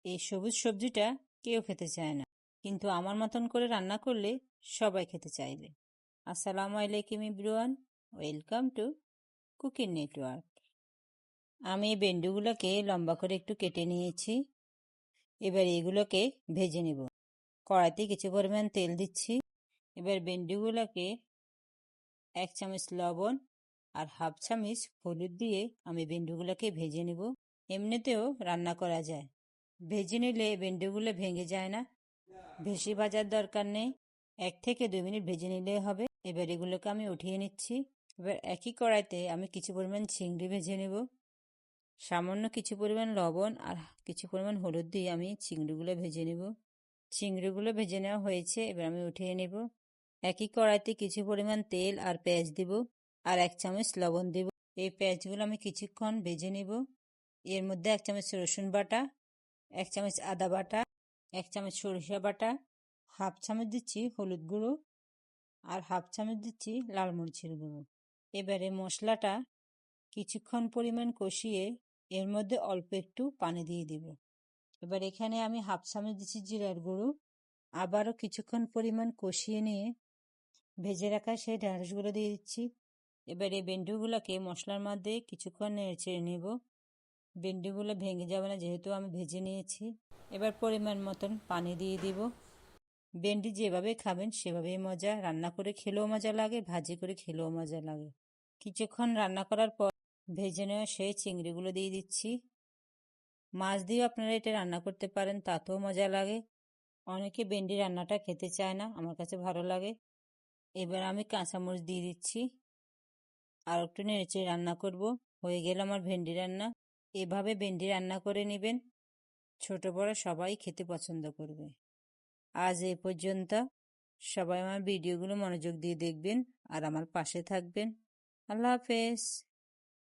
এই সবুজ সবজিটা কেউ খেতে চায় না, কিন্তু আমার মতন করে রান্না করলে সবাই খেতে চাইবে। আসসালামু আলাইকুম everyone, welcome to cooking network. আমি ভেন্ডিগুলোকে লম্বা করে একটু কেটে নিয়েছি। এবার এগুলোকে ভেজে নেব। কড়াইতে কিছু পরিমাণ তেল দিচ্ছি। এবার ভেন্ডিগুলোকে 1 চামচ লবণ আর হাফ চামচ হলুদ দিয়ে আমি ভেন্ডিগুলোকে ভেজে নেব। এমনিতেও রান্না করা যায়, ভেজে নিলে ভেন্ডিগুলো ভেঙে যায় না। বেশি ভাজার দরকার নেই, 1 থেকে 2 মিনিট ভেজে নিলেই হবে। এবার এগুলোকে আমি উঠিয়ে নিচ্ছি। এবার একই কড়াইতে আমি কিছু পরিমাণ চিংড়ি ভেজে নেব। সামান্য কিছু পরিমাণ লবণ আর কিছু পরিমাণ হলুদ দিয়ে আমি চিংড়িগুলো ভেজে নেব। চিংড়িগুলো ভেজে নেওয়া হয়েছে, এবার আমি উঠিয়ে নেব। একই কড়াইতে কিছু পরিমাণ তেল আর পেঁয়াজ দিব আর 1 চামচ লবণ দেব। এই পেঁয়াজগুলো আমি কিছুক্ষণ ভেজে নেব। এর মধ্যে 1 চামচ রসুন বাটা, 1 চামচ আদা বাটা, 1 চামচ সরিষা বাটা, হাফ চামচ দিচ্ছি হলুদ গুঁড়ো আর হাফ চামচ দিচ্ছি লাল মরিচের গুঁড়ো। এবারে মশলাটা কিছুক্ষণ পরিমাণ কষিয়ে এর মধ্যে অল্প একটু পানি দিয়ে দিব। এবার এখানে আমি হাফ চামচ দিচ্ছি জিরার গুঁড়ো। আবারও কিছুক্ষণ পরিমাণ কষিয়ে নিয়ে ভেজে রাখা সেই ঢেঁড়সগুলো দিয়ে দিচ্ছি। এবার এই ভেন্ডিগুলোকে মশলার মধ্যে কিছুক্ষণ নেড়ে নেব। ভেন্ডিগুলো ভেঙে যাবে না, যেহেতু আমি ভেজে নিয়েছি। এবার পরিমাণ মতন পানি দিয়ে দিব। ভেন্ডি যেভাবে খাবেন সেভাবেই মজা, রান্না করে খেলেও মজা লাগে, ভাজি করে খেলেও মজা লাগে। কিছুক্ষণ রান্না করার পর ভেজে নেওয়া সেই চিংড়িগুলো দিয়ে দিচ্ছি। মাছ দিয়েও আপনারা এটা রান্না করতে পারেন, তাতেও মজা লাগে। অনেকে ভেন্ডি রান্নাটা খেতে চায় না, আমার কাছে ভালো লাগে। এবার আমি কাঁচামরিচ দিয়ে দিচ্ছি আর একটু নেড়ে রান্না করব। হয়ে গেল আমার ভেন্ডি রান্না। এভাবে ভেন্ডি রান্না করে নেবেন, ছোট বড় সবাই খেতে পছন্দ করবে। আজ এ পর্যন্ত। সবাই আমার ভিডিওগুলো মনোযোগ দিয়ে দেখবেন আর আমার পাশে থাকবেন। আল্লাহ হাফেজ।